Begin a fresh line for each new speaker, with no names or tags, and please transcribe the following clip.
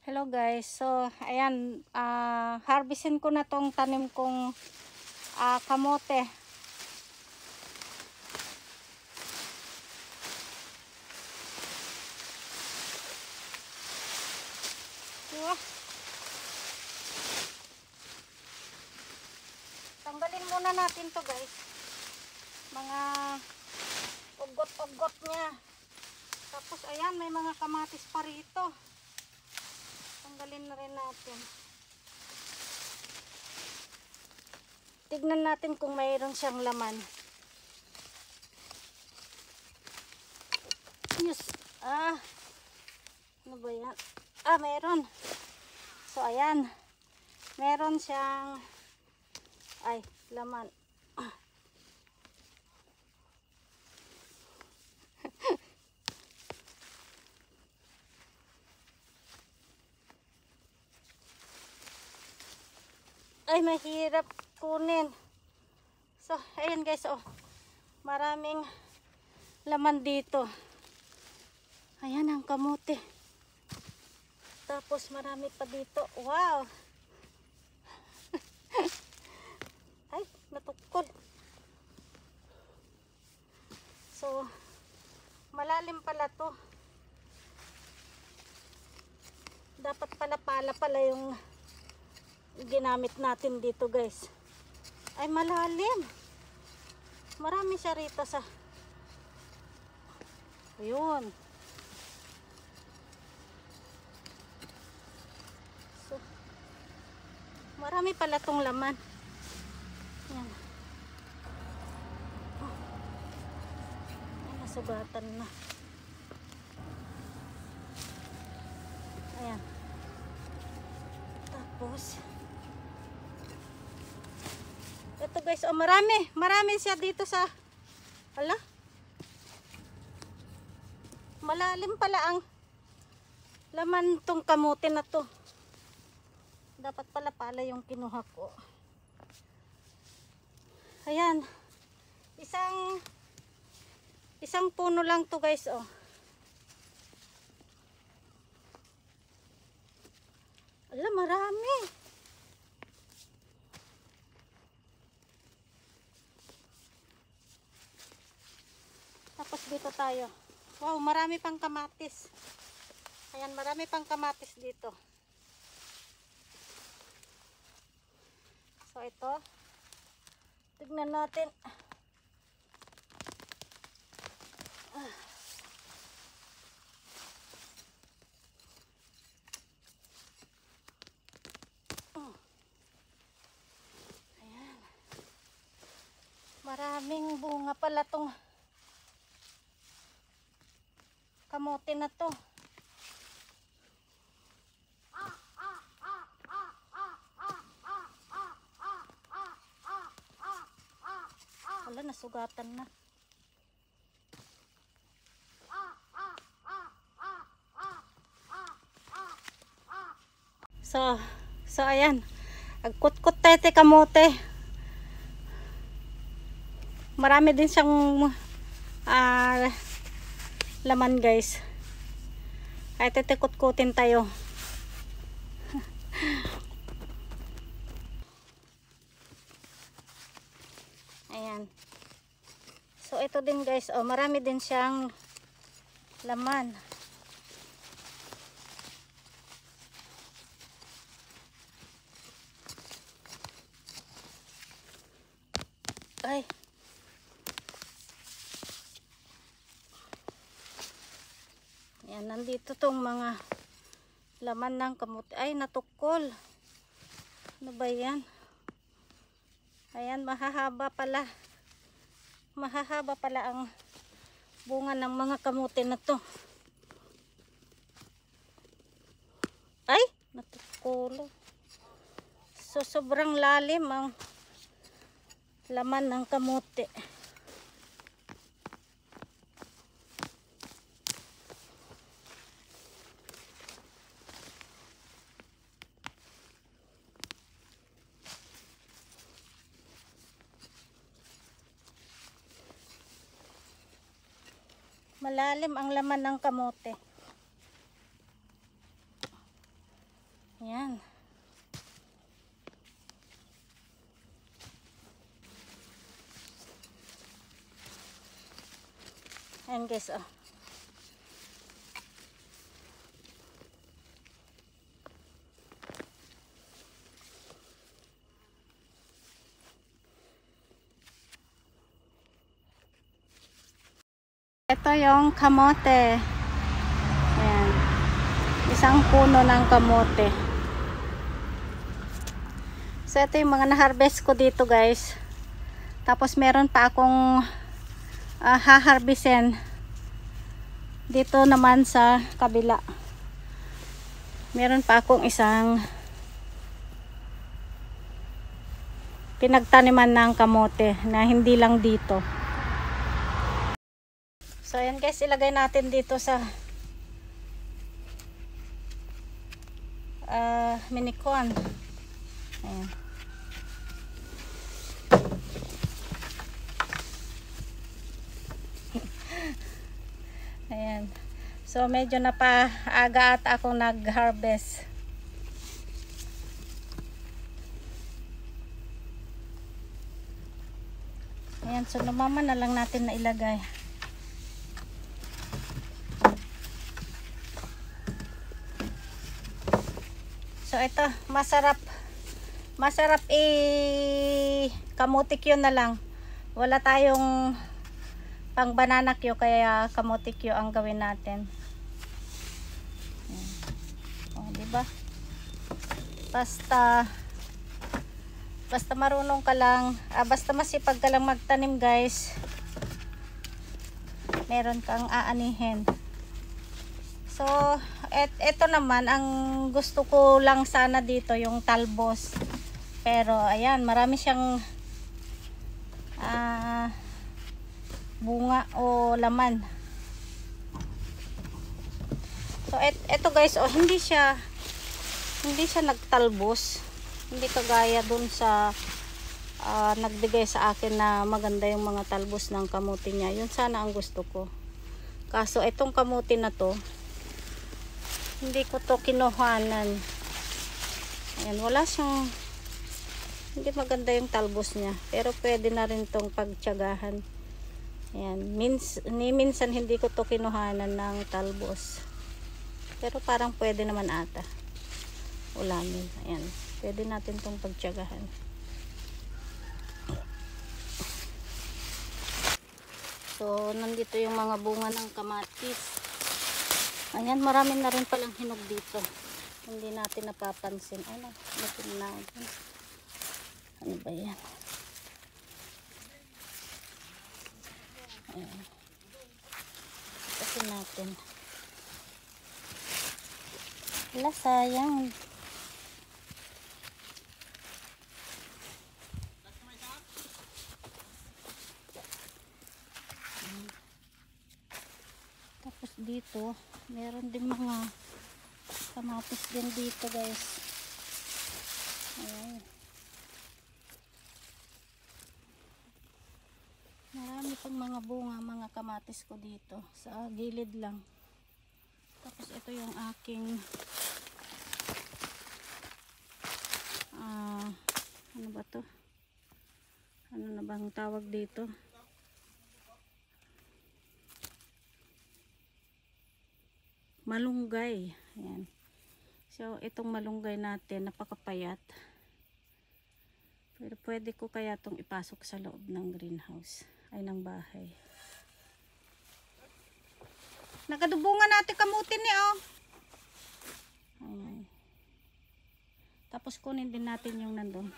Hello guys, so ayan, harvestin ko na tong tanim kong kamote. Diba? Tanggalin muna natin to guys, mga ugot-ugot niya. Tapos ayan, may mga kamatis pa rito. Tanggalin na rin natin. Tignan natin kung mayroon siyang laman. Yes. Ano ba yan? Mayroon. So ayan, meron siyang laman. Ay, mahirap kunin. So, ayan guys, maraming laman dito. Ayan ang kamote. Tapos marami pa dito. Wow! Ay, natukol. So, malalim pala to. Dapat pala yung ginamit natin dito guys. Ay, malalim. Marami siya rito sa ayun. So, marami pala tong laman. Yan. Ay, nasugatan na. Ayan. Tapos ito guys, marami siya dito sa malalim pala ang laman tong kamote na to. Dapat pala yung kinuha ko. Ayan, isang puno lang to guys. Marami. Tapos dito tayo. Wow, marami pang kamatis. Ayan, marami pang kamatis dito. So ito, tignan natin. Ayan. Maraming bunga pala tong kamote na to. Nasugatan na. So ayan. Agkut-kut tayo kamote. Marami din siyang laman guys. Ay titikot-kutin tayo. Ayan. So ito din guys, marami din siyang laman. Ay. Ayan, nandito tong mga laman ng kamote. Ay, natukol. Ano ba yan? Ayan, mahahaba pala. Mahahaba pala ang bunga ng mga kamote na to. Ay, natukol. So, sobrang lalim ang laman ng kamote. Malalim ang laman ng kamote. Ayan. Ayan guys, oh. Ito yung kamote. Ayan. Isang puno ng kamote. So, ito yung mga na-harvest ko dito guys. Tapos, meron pa akong ha-harvestin dito naman sa kabila. Meron pa akong isang pinagtaniman ng kamote na hindi lang dito. So, ayan guys, ilagay natin dito sa minikon. Ayan. Ayan. So, medyo napaaga at akong nag-harvest. Ayan. So, lumama na lang natin na ilagay. So, ito. Masarap kamote Q na lang. Wala tayong pang banana Q, kaya kamote Q ang gawin natin. Oh, diba? Basta marunong ka lang, basta masipag ka lang magtanim guys, meron kang aanihin. So, eto naman, ang gusto ko lang sana dito yung talbos. Pero, ayan, marami siyang bunga o laman. So, eto guys, oh, hindi siya nagtalbos. Hindi kagaya dun sa nagbigay sa akin na maganda yung mga talbos ng kamuti niya. Yun sana ang gusto ko. Kaso, itong kamuti na to, hindi ko to kinuhanan. Ayan, wala siyang, hindi maganda yung talbos niya. Pero pwede na rin tong pagtiyagahan. Ayan, minsan hindi ko to kinuhanan ng talbos. Pero parang pwede naman ata ulamin. Ayan, pwede natin tong pagtiyagahan. So, nandito yung mga bunga ng kamatis. Ayan, marami na rin palang hinog dito. Hindi natin napapansin. Ano, natin natin. Ano ba yan? Ayan. Kasi natin. Wala, sayang. Tapos dito, meron din mga kamatis din dito guys. Ayan. Marami pang mga bunga, mga kamatis ko dito. Sa gilid lang. Tapos ito yung aking ano ba to? Ano na bang tawag dito? Malunggay. Ayan. So, itong malunggay natin, napakapayat. Pero pwede ko kaya itong ipasok sa loob ng greenhouse. Ay, ng bahay. Nagadubungan natin kamuti niya, oh. Ayan. Tapos kunin din natin yung nandun.